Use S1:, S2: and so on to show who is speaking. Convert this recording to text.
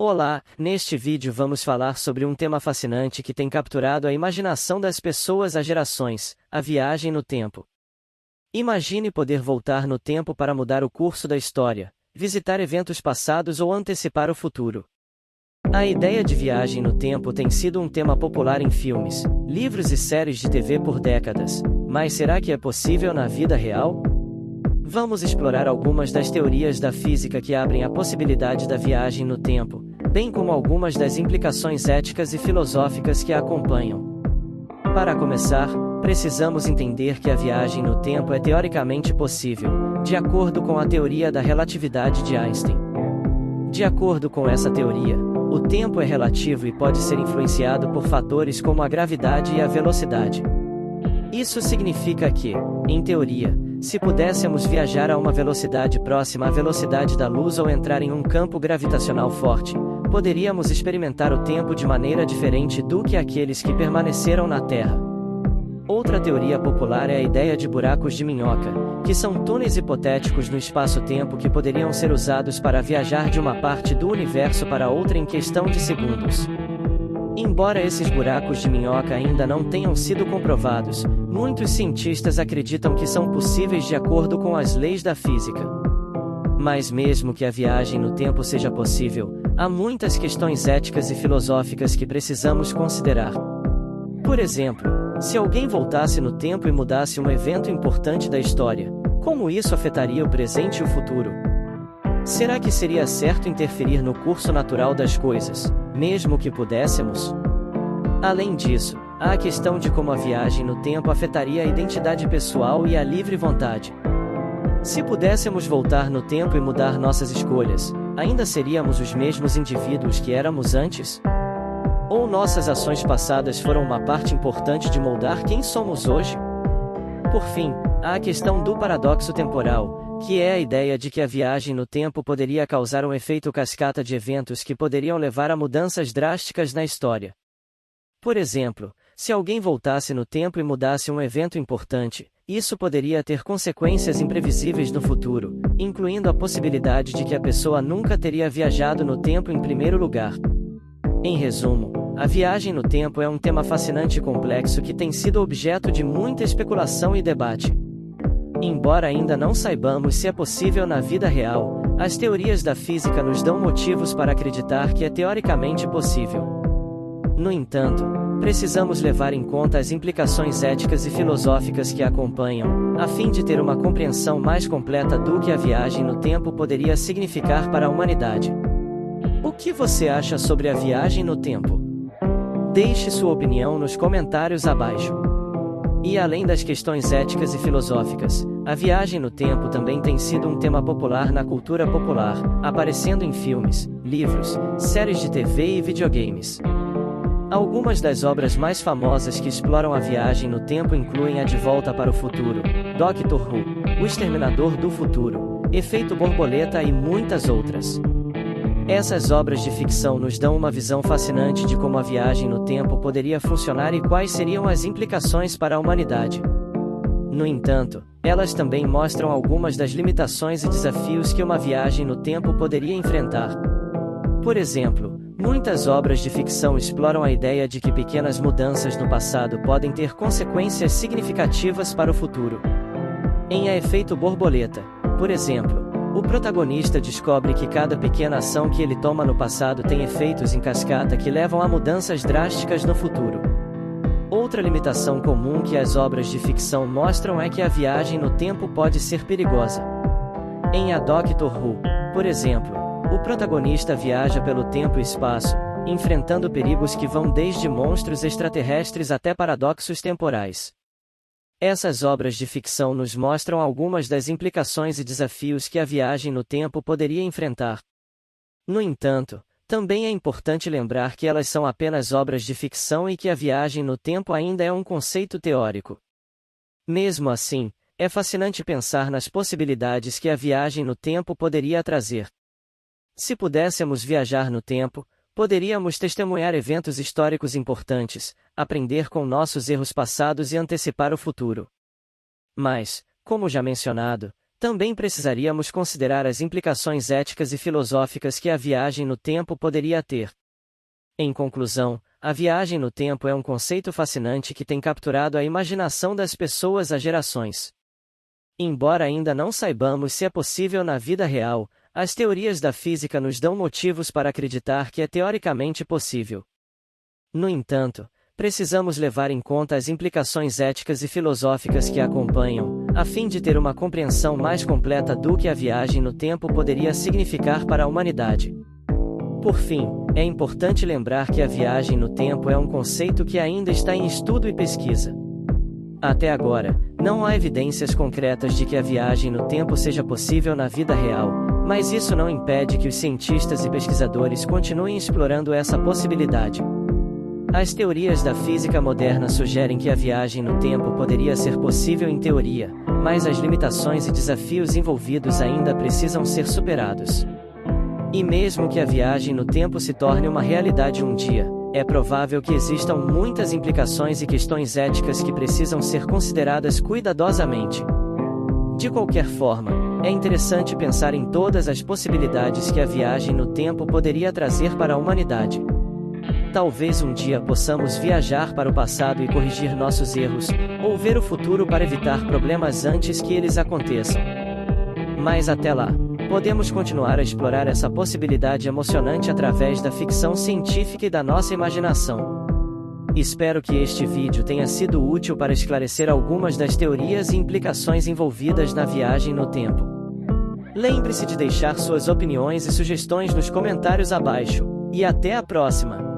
S1: Olá, neste vídeo vamos falar sobre um tema fascinante que tem capturado a imaginação das pessoas há gerações: a viagem no tempo. Imagine poder voltar no tempo para mudar o curso da história, visitar eventos passados ou antecipar o futuro. A ideia de viagem no tempo tem sido um tema popular em filmes, livros e séries de TV por décadas, mas será que é possível na vida real? Vamos explorar algumas das teorias da física que abrem a possibilidade da viagem no tempo, bem como algumas das implicações éticas e filosóficas que a acompanham. Para começar, precisamos entender que a viagem no tempo é teoricamente possível, de acordo com a teoria da relatividade de Einstein. De acordo com essa teoria, o tempo é relativo e pode ser influenciado por fatores como a gravidade e a velocidade. Isso significa que, em teoria, se pudéssemos viajar a uma velocidade próxima à velocidade da luz ou entrar em um campo gravitacional forte, poderíamos experimentar o tempo de maneira diferente do que aqueles que permaneceram na Terra. Outra teoria popular é a ideia de buracos de minhoca, que são túneis hipotéticos no espaço-tempo que poderiam ser usados para viajar de uma parte do universo para outra em questão de segundos. Embora esses buracos de minhoca ainda não tenham sido comprovados, muitos cientistas acreditam que são possíveis de acordo com as leis da física. Mas mesmo que a viagem no tempo seja possível, há muitas questões éticas e filosóficas que precisamos considerar. Por exemplo, se alguém voltasse no tempo e mudasse um evento importante da história, como isso afetaria o presente e o futuro? Será que seria certo interferir no curso natural das coisas, mesmo que pudéssemos? Além disso, há a questão de como a viagem no tempo afetaria a identidade pessoal e a livre vontade. Se pudéssemos voltar no tempo e mudar nossas escolhas, ainda seríamos os mesmos indivíduos que éramos antes? Ou nossas ações passadas foram uma parte importante de moldar quem somos hoje? Por fim, há a questão do paradoxo temporal, que é a ideia de que a viagem no tempo poderia causar um efeito cascata de eventos que poderiam levar a mudanças drásticas na história. Por exemplo, se alguém voltasse no tempo e mudasse um evento importante, isso poderia ter consequências imprevisíveis no futuro, incluindo a possibilidade de que a pessoa nunca teria viajado no tempo em primeiro lugar. Em resumo, a viagem no tempo é um tema fascinante e complexo que tem sido objeto de muita especulação e debate. Embora ainda não saibamos se é possível na vida real, as teorias da física nos dão motivos para acreditar que é teoricamente possível. No entanto, precisamos levar em conta as implicações éticas e filosóficas que a acompanham, a fim de ter uma compreensão mais completa do que a viagem no tempo poderia significar para a humanidade. O que você acha sobre a viagem no tempo? Deixe sua opinião nos comentários abaixo. E além das questões éticas e filosóficas, a viagem no tempo também tem sido um tema popular na cultura popular, aparecendo em filmes, livros, séries de TV e videogames. Algumas das obras mais famosas que exploram a viagem no tempo incluem A De Volta para o Futuro, Doctor Who, O Exterminador do Futuro, Efeito Borboleta e muitas outras. Essas obras de ficção nos dão uma visão fascinante de como a viagem no tempo poderia funcionar e quais seriam as implicações para a humanidade. No entanto, elas também mostram algumas das limitações e desafios que uma viagem no tempo poderia enfrentar. Por exemplo, muitas obras de ficção exploram a ideia de que pequenas mudanças no passado podem ter consequências significativas para o futuro. Em A Efeito Borboleta, por exemplo, o protagonista descobre que cada pequena ação que ele toma no passado tem efeitos em cascata que levam a mudanças drásticas no futuro. Outra limitação comum que as obras de ficção mostram é que a viagem no tempo pode ser perigosa. Em A Doctor Who, por exemplo, o protagonista viaja pelo tempo e espaço, enfrentando perigos que vão desde monstros extraterrestres até paradoxos temporais. Essas obras de ficção nos mostram algumas das implicações e desafios que a viagem no tempo poderia enfrentar. No entanto, também é importante lembrar que elas são apenas obras de ficção e que a viagem no tempo ainda é um conceito teórico. Mesmo assim, é fascinante pensar nas possibilidades que a viagem no tempo poderia trazer. Se pudéssemos viajar no tempo, poderíamos testemunhar eventos históricos importantes, aprender com nossos erros passados e antecipar o futuro. Mas, como já mencionado, Também precisaríamos considerar as implicações éticas e filosóficas que a viagem no tempo poderia ter. Em conclusão, a viagem no tempo é um conceito fascinante que tem capturado a imaginação das pessoas há gerações. Embora ainda não saibamos se é possível na vida real, as teorias da física nos dão motivos para acreditar que é teoricamente possível. No entanto, precisamos levar em conta as implicações éticas e filosóficas que a acompanham, a fim de ter uma compreensão mais completa do que a viagem no tempo poderia significar para a humanidade. Por fim, é importante lembrar que a viagem no tempo é um conceito que ainda está em estudo e pesquisa. Até agora, não há evidências concretas de que a viagem no tempo seja possível na vida real, mas isso não impede que os cientistas e pesquisadores continuem explorando essa possibilidade. As teorias da física moderna sugerem que a viagem no tempo poderia ser possível em teoria, mas as limitações e desafios envolvidos ainda precisam ser superados. E mesmo que a viagem no tempo se torne uma realidade um dia, é provável que existam muitas implicações e questões éticas que precisam ser consideradas cuidadosamente. De qualquer forma, é interessante pensar em todas as possibilidades que a viagem no tempo poderia trazer para a humanidade. Talvez um dia possamos viajar para o passado e corrigir nossos erros, ou ver o futuro para evitar problemas antes que eles aconteçam. Mas até lá, podemos continuar a explorar essa possibilidade emocionante através da ficção científica e da nossa imaginação. Espero que este vídeo tenha sido útil para esclarecer algumas das teorias e implicações envolvidas na viagem no tempo. Lembre-se de deixar suas opiniões e sugestões nos comentários abaixo, e até a próxima!